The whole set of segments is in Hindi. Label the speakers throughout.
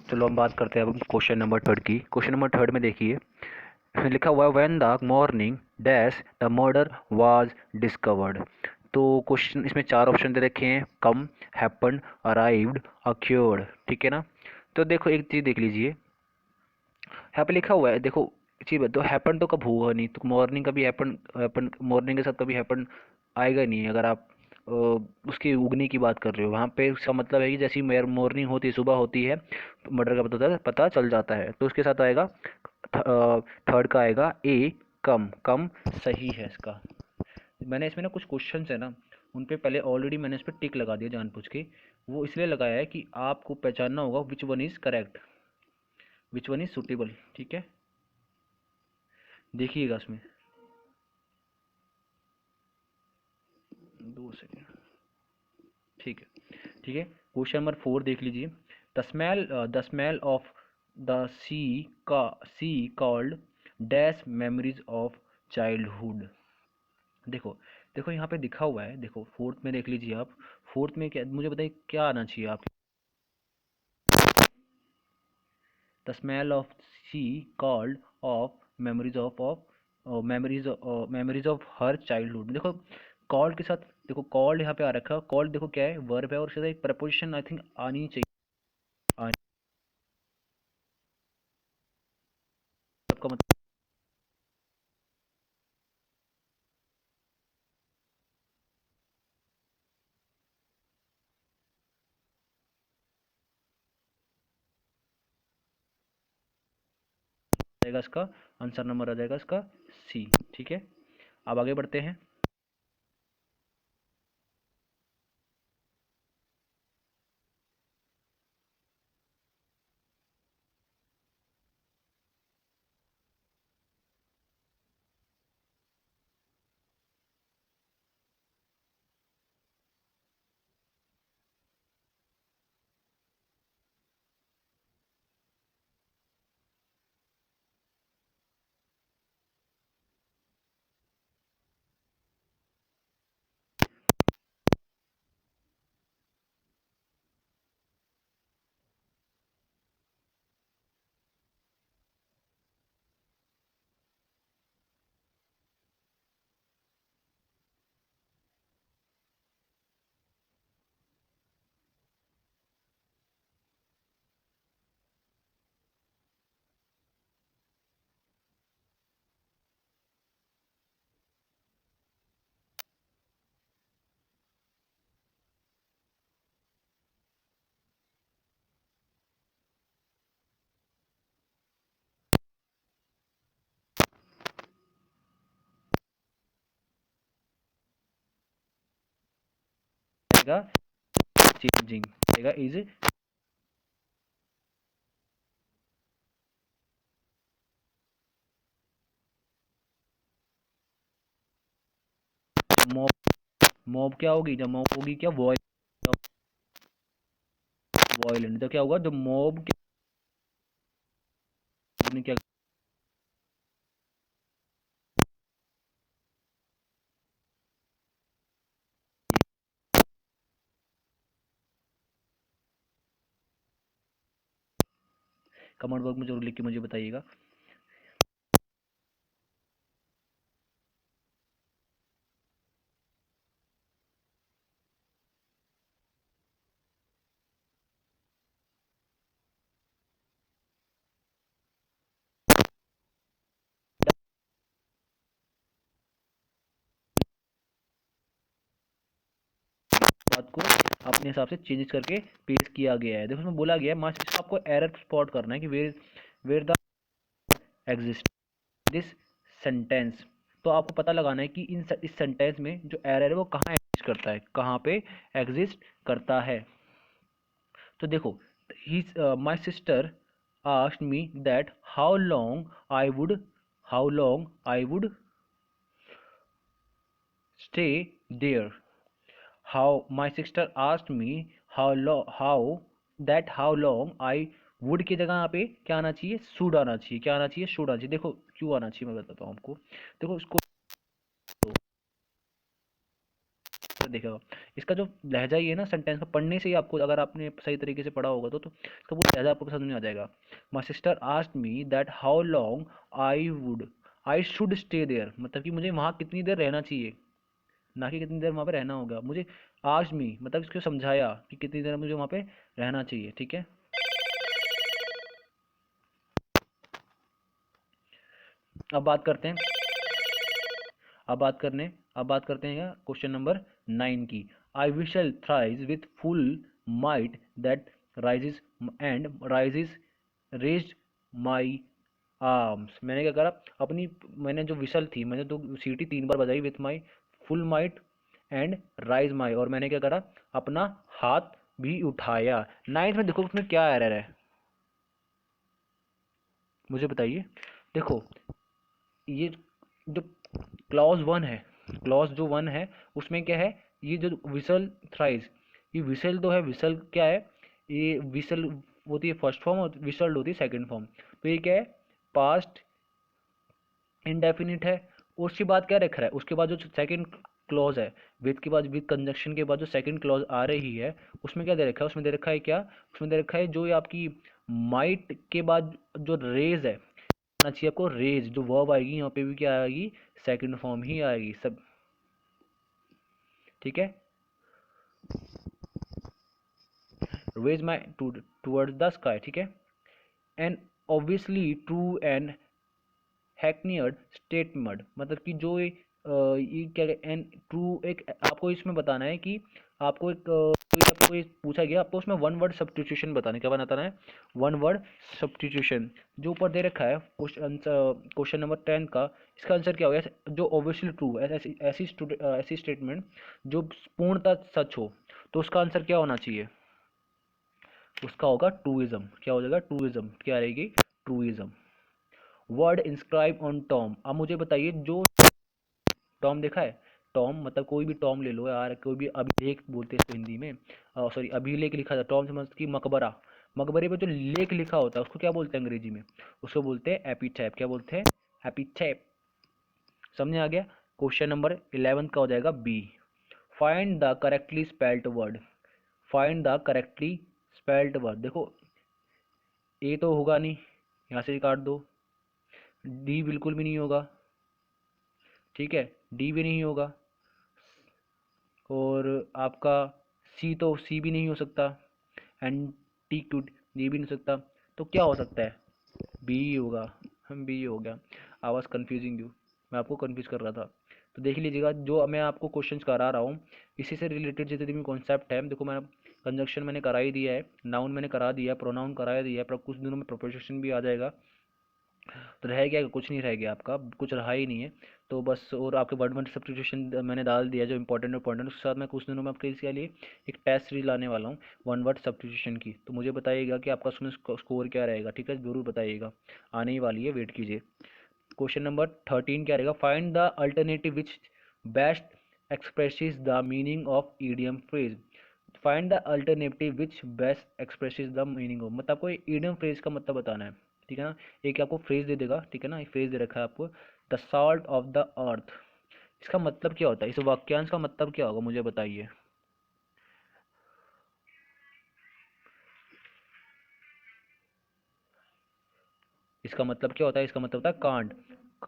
Speaker 1: चलो हम बात करते हैं अब क्वेश्चन नंबर थर्ड की। क्वेश्चन नंबर थर्ड में देखिए लिखा हुआ है when the morning dash the murder was discovered. तो क्वेश्चन इसमें चार ऑप्शन दे रखे हैं, कम, हैपन, अराइव्ड, अक्योर्ड। ठीक है ना। तो देखो एक चीज़ देख लीजिए, यहाँ पे लिखा हुआ है, देखो चीज बताओ, हैपन तो कब हुआ नहीं, तो मॉर्निंग का भी हैपन, हैपन मॉर्निंग के साथ कभी हैपन आएगा नहीं है। अगर आप उसके उगने की बात कर रहे हो, वहाँ पे उसका मतलब है कि जैसी मॉर्निंग होती है, सुबह होती है, मर्डर का पता चल जाता है, तो उसके साथ आएगा थर्ड का आएगा ए, कम। कम सही है इसका। मैंने इसमें ना कुछ क्वेश्चन है ना, उन पे पहले ऑलरेडी मैंने इस पर टिक लगा दिया जानबूझ के। वो इसलिए लगाया है कि आपको पहचानना होगा which one is correct, which one is suitable. ठीक है, देखिएगा इसमें, 2 सेकेंड। ठीक है, ठीक है। क्वेश्चन नंबर 4 देख लीजिए। The smell of the sea called dash memories of childhood. देखो, देखो यहाँ पे दिखा हुआ है, देखो फोर्थ में देख लीजिए आप। फोर्थ में क्या, मुझे बताइए क्या आना चाहिए आप। The smell of sea called of memories of her childhood. देखो कॉल्ड के साथ, देखो कॉल्ड यहाँ पे आ रखा है, कॉल्ड देखो क्या है, वर्ब है, और उसके साथ एक प्रपोजिशन आई थिंक आनी चाहिए। आपका मतलब जाएगा, इसका आंसर नंबर आ जाएगा इसका सी। ठीक है, अब आगे बढ़ते हैं। आएगा चेंजिंग, आएगा इज मॉब। मॉब क्या होगी, जब मॉब होगी क्या, वॉयलेंट। तो क्या होगा, जब मॉब ने क्या, कमेंट बॉक्स में जरूर लिख के मुझे बताइएगा। बात को अपने हिसाब से चेंज करके पेस्ट किया गया है। देखो उसमें बोला गया है, मास्टर आपको एरर स्पॉट करना है कि where the exist this sentence. तो आपको पता लगाना है कि इस सेंटेंस में जो एरर है वो कहाँ एग्जिस्ट करता है, कहाँ पे एग्जिस्ट करता है। तो देखो, my sister asked me that how long I would stay there. How my sister asked me how long I would की जगह यहाँ पे क्या आना चाहिए, शुड आना चाहिए। क्या आना चाहिए, शुड आना चाहिए। देखो क्यों आना चाहिए मैं बताता हूँ आपको। देखो इसको देखा इसका जो लहजा ही है ना सेंटेंस में, पढ़ने से ही आपको, अगर आपने सही तरीके से पढ़ा होगा तो वो लहजा आपको समझ में आ जाएगा। My sister asked me that how long I should stay there, मतलब कि मुझे वहाँ कितनी देर रहना चाहिए, ना कि कितनी देर वहाँ पे रहना होगा। मुझे आस्क्ड मी मतलब इसको समझाया कि कितनी देर मुझे वहाँ पे रहना चाहिए, ठीक है। अब बात करते हैं अब बात करते हैं क्वेश्चन नंबर 9 की। I whistle thrice with full might that raises and raises raised my arms. मैंने क्या करा, अपनी मैंने जो विशल थी, मैंने तो सीटी 3 बार बजाई with my full might and rise my, और मैंने क्या करा, अपना हाथ भी उठाया। 9th में देखो उसमें क्या एरर है, मुझे बताइए। देखो ये जो क्लॉज 1 है, क्लॉज जो 1 है उसमें क्या है, ये जो विसल थ्राइज, ये विसल तो है, विसल क्या है, ये विसल होती है फर्स्ट फॉर्म और विसल होती है सेकंड फॉर्म। तो ये क्या है, पास्ट इनडेफिनिट है। उसके बाद क्या रख रहा है, उसके बाद जो सेकंड क्लॉज है, विद के बाद, विद कंजक्शन के बाद जो सेकंड क्लॉज आ रही है, उसमें क्या दे रखा है, उसमें दे रखा है क्या, उसमें दे रखा है जो ये आपकी माइट के बाद जो रेज है, आना चाहिए आपको रेज, जो वर्ब आएगी यहाँ पे भी क्या आएगी, सेकंड फॉर्म ही आएगी सब, ठीक है। Raise my towards the sky, ठीक है। And obviously true and hackneyed statement, मतलब कि जो ये क्या एंड ट्रू, एक आपको इसमें बताना है कि आपको एक तो आपको ये पूछा गया, आपको उसमें वन वर्ड सब्स्टिट्यूशन बताना, क्या बताना है, वन वर्ड सब्स्टिट्यूशन। जो ऊपर दे रखा है क्वेश्चन नंबर 10 का, इसका आंसर क्या होगा, जो ऑब्वियसली ट्रू, ऐसी स्टेटमेंट जो पूर्णतः सच हो, तो उसका आंसर क्या होना चाहिए, उसका होगा ट्रूइज्म। क्या हो जाएगा, ट्रूइज्म, क्या रहेगी, ट्रूइज्म। वर्ड इंस्क्राइब ऑन टॉम, अब मुझे बताइए, जो टॉम देखा है, टॉम मतलब कोई भी टॉम ले लो यार, कोई भी अभिलेख बोलते हैं इसको हिंदी में, सॉरी अभिलेख लिखा था, टॉम समझ की मकबरा, मकबरे पे जो लेख लिखा होता है उसको क्या बोलते हैं अंग्रेजी में, उसको बोलते हैं एपीटैप। क्या बोलते हैं, एपीटैप। समझ आ गया। क्वेश्चन नंबर 11 का हो जाएगा B, find the correctly spelled word. Find the correctly spelled word, देखो ए तो होगा नहीं, यहाँ से काट दो, डी बिल्कुल भी नहीं होगा, ठीक है, डी भी नहीं होगा, और आपका सी भी नहीं हो सकता, एंड टी टू डी भी नहीं हो सकता, तो क्या हो सकता है, बी होगा, हम बी हो गया। आई वॉज कन्फ्यूजिंग यू, मैं आपको कन्फ्यूज कर रहा था। तो देख लीजिएगा, जो मैं आपको क्वेश्चंस करा रहा हूँ इसी से रिलेटेड जितने भी कॉन्सेप्ट है, देखो मैं कंजक्शन मैंने करा ही दिया है, नाउन मैंने करा दिया है, प्रोनाउन करा दिया है, पर कुछ दिनों में प्रोपोजिशन भी आ जाएगा। तो रह गया, कुछ नहीं रह गया आपका, कुछ रहा ही नहीं है। तो बस, और आपके वर्ड वर्ड सब्स्टिट्यूशन मैंने डाल दिया जो इंपॉर्टेंट, उसके साथ मैं कुछ दिनों में आपके इसके लिए एक टेस्ट सीरीज लाने वाला हूँ वन वर्ड सब्स्टिट्यूशन की। तो मुझे बताइएगा कि आपका उसमें स्कोर क्या रहेगा, ठीक है, जरूर बताइएगा, आने ही वाली है, वेट कीजिए। क्वेश्चन नंबर 13 क्या रहेगा, find the alternative which best expresses the meaning of idiom phrase. Find the alternative which best expresses the meaning of, मतलब आपको ईडियम फ्रेज का मतलब बताना है, ठीक है ना। एक आपको फ्रेज दे देगा, ठीक है ना, एक फ्रेज दे रखा है आपको, द सॉल्ट ऑफ द अर्थ, इसका मतलब क्या होता है, इस वाक्यांश का मतलब क्या होगा, मुझे बताइए। इसका मतलब क्या होता है, इसका मतलब होता है कांड,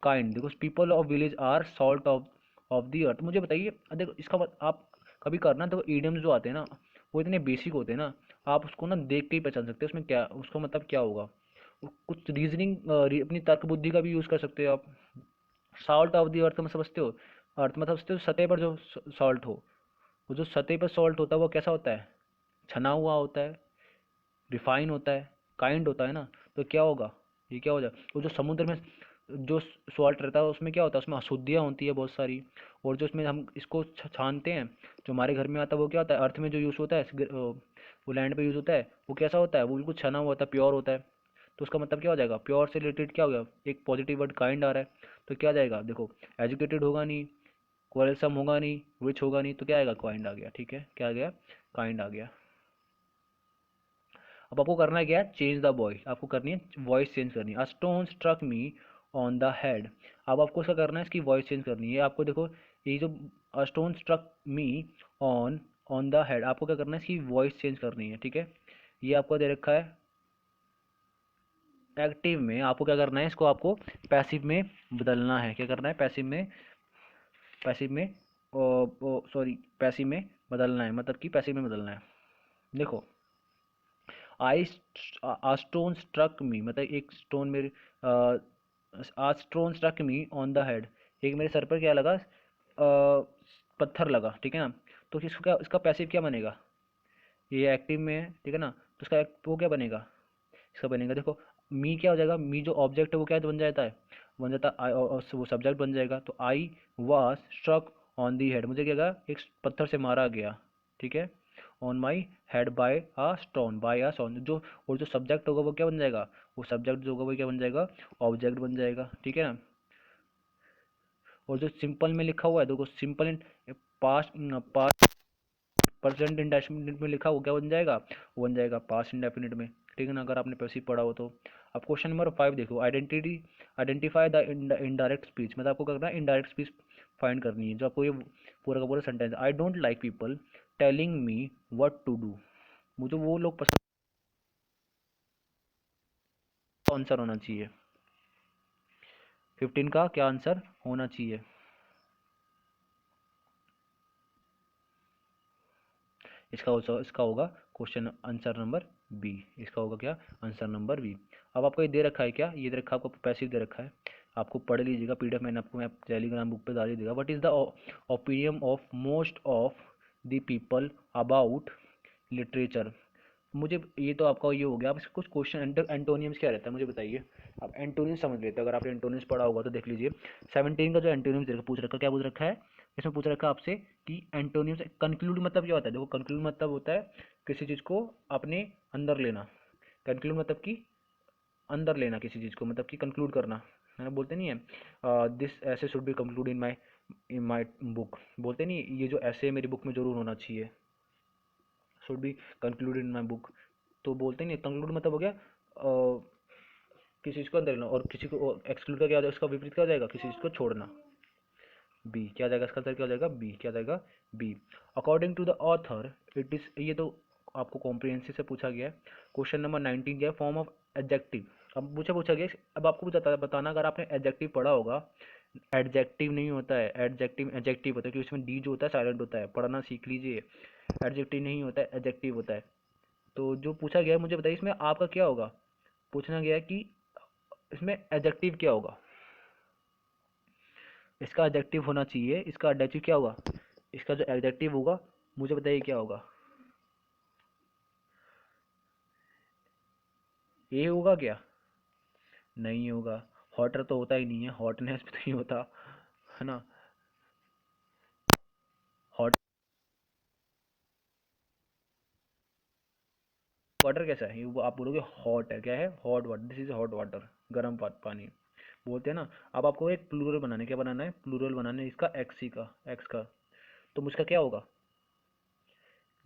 Speaker 1: काइंड। देखो, people of village are salt of the earth, मुझे बताइए। देखो इसका आप कभी करना, देखो ईडियम्स जो आते हैं ना वो इतने बेसिक होते हैं ना, आप उसको ना देख के ही पहचान सकते हैं उसमें क्या, उसका मतलब क्या होगा। कुछ रीजनिंग, अपनी तर्क बुद्धि का भी यूज़ कर सकते हो आप। सॉल्ट ऑफ द अर्थ में समझते हो, अर्थ में समझते हो सतह पर जो सॉल्ट हो, वो जो सतह पर सॉल्ट होता है वो कैसा होता है, छना हुआ होता है, रिफाइन होता है, काइंड होता है ना। तो क्या होगा, ये क्या हो जाए, वो जो समुद्र में जो सॉल्ट रहता है उसमें क्या होता है, उसमें अशुद्धियाँ होती है बहुत सारी, और जो उसमें हम इसको छानते हैं, जो हमारे घर में आता है वो क्या होता है, अर्थ में जो यूज़ होता है, वो लैंड पे यूज़ होता है, वो कैसा होता है, वो बिल्कुल छना हुआ होता है, प्योर होता है। तो उसका मतलब क्या हो जाएगा, प्योर से रिलेटेड क्या हो गया, एक पॉजिटिव वर्ड काइंड आ रहा है, तो क्या आ जाएगा, देखो एजुकेटेड होगा नहीं, क्वेलसम होगा नहीं, रिच होगा नहीं, तो क्या आएगा, काइंड आ गया, ठीक है, क्या आ गया, काइंड आ गया। अब आपको करना है क्या है, चेंज द वॉइस, आपको करनी है वॉइस चेंज करनी है। A stone struck me on the head, अब आपको इसका करना है, इसकी वॉइस चेंज करनी है। आपको देखो ये जो stone struck me on on the head, आपको क्या करना है, इसकी वॉइस चेंज करनी है, ठीक है। ये आपको दे रखा है एक्टिव में, आपको क्या करना है, इसको आपको पैसिव में बदलना है। क्या करना है, पैसिव में सॉरी पैसिव में बदलना है, मतलब कि पैसिव में बदलना है। देखो, आई आ स्टोन स्ट्रक मी, मतलब एक स्टोन मेरे आ stone struck me on the head, एक मेरे सर पर क्या लगा, पत्थर लगा, ठीक है ना। तो इसको क्या, इसका पैसिव क्या बनेगा, ये एक्टिव में है, ठीक है ना, तो इसका वो क्या बनेगा, इसका बनेगा, देखो मी क्या हो जाएगा, मी जो ऑब्जेक्ट है वो क्या बन जाता है, बन जाता है आई, और वो सब्जेक्ट बन जाएगा। तो I was struck on the head, मुझे क्या, एक पत्थर से मारा गया, ठीक है, on my head by a stone, by a stone, जो और जो सब्जेक्ट होगा वो क्या बन जाएगा, वो सब्जेक्ट जो होगा वो क्या बन जाएगा, ऑब्जेक्ट बन जाएगा, ठीक है ना। और जो सिंपल में लिखा हुआ है, देखो simple in past past present indefinite में लिखा, वो क्या बन जाएगा, वो बन जाएगा पास्ट इंडेफिनिट में, ठीक है ना, अगर आपने पैसिव पढ़ा हो तो। अब क्वेश्चन नंबर 5 देखो, आइडेंटिफाई द इनडायरेक्ट स्पीच, मतलब आपको क्या करना है, इनडायरेक्ट स्पीच फाइंड करनी है। जो आपको ये पूरा का पूरा sentence, I don't like people telling me what to do, मुझे वो लोग पसंद, आंसर होना चाहिए 15 का, क्या आंसर होना चाहिए, इसका होगा क्वेश्चन आंसर नंबर बी, इसका होगा क्या, आंसर नंबर बी। अब आपको ये दे रखा है, क्या ये दे रखा है, आपको पैसिव दे रखा है, आपको पढ़ लीजिएगा, पीडीएफ मैंने आपको मैं टेलीग्राम बुक पे डाल ही देगा। What is the opinion of most of the people about literature, मुझे ये तो आपका ये हो गया। अब इसके कुछ क्वेश्चन, एंटोनियम्स क्या रहता है मुझे बताइए। अब एंटोनियम्स समझ लेते हैं, अगर आपने एंटोनियम्स पढ़ा होगा तो देख लीजिए। 17 का जो एंटोनियम्स पूछ रखा, क्या पूछ रखा है, इसमें पूछ रखा है आपसे कि एंटोनियम्स, कंक्लूड मतलब क्या होता है, देखो कंक्लूड मतलब होता है किसी चीज़ को अपने अंदर लेना, कंक्लूड मतलब कि अंदर लेना किसी चीज़ को, मतलब कि कंक्लूड करना, है ना, बोलते नहीं है दिस ऐसे should be conclude in my book, बोलते नहीं, ये जो ऐसे मेरी बुक में जरूर होना चाहिए, should be conclude in my book, तो बोलते नहीं, कंक्लूड मतलब हो गया किसी चीज़ को अंदर लेना, और किसी को एक्सक्लूड का क्या हो जाएगा, उसका विपरीत क्या हो जाएगा, किसी चीज़ को छोड़ना, बी क्या हो जाएगा, इसका आंसर क्या हो जाएगा, बी क्या हो जाएगा, B. According to the author it is, ये तो आपको कॉम्प्रिहेंसिव से पूछा गया है। क्वेश्चन नंबर 19 क्या है, फॉर्म ऑफ एडजेक्टिव, अब पूछा गया, अब आपको बताना, अगर आपने एडजेक्टिव पढ़ा होगा, एडजेक्टिव नहीं होता है, एडजेक्टिव एडजेक्टिव होता है, क्योंकि उसमें डी जो होता है साइलेंट होता है, पढ़ना सीख लीजिए, एडजेक्टिव नहीं होता है, एडजेक्टिव होता है। तो जो पूछा गया है मुझे बताइए, इसमें आपका क्या होगा, पूछना गया है कि इसमें एडजेक्टिव क्या होगा, इसका एडजेक्टिव होना चाहिए, इसका एडजेक्टिव क्या होगा, इसका जो एडजेक्टिव होगा मुझे बताइए क्या होगा, ये होगा क्या, नहीं होगा, हॉटर तो होता ही नहीं है, हॉटनेस भी तो नहीं होता, है ना, हॉट वाटर कैसा है, वो आप बोलोगे हॉट है, क्या है, hot water, this is hot water, गर्म पानी बोलते हैं ना। अब आपको एक प्लूरल बनाना है, क्या बनाना है, प्लूरल बनाना है इसका, एक्सी का, एक्स का, तो मुझका क्या होगा,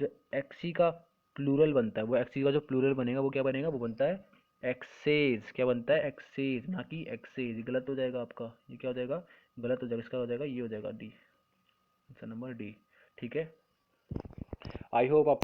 Speaker 1: जो एक्सी का प्लूरल बनता है, वो एक्सी का जो प्लूरल बनेगा वो क्या बनेगा, वो बनता है एक्सेज, क्या बनता है, एक्सेज, ना कि एक्सेज, गलत हो जाएगा आपका, ये क्या हो जाएगा, गलत हो जाएगा, इसका हो जाएगा, ये हो जाएगा डी, आंसर नंबर डी, ठीक है। आई होप आप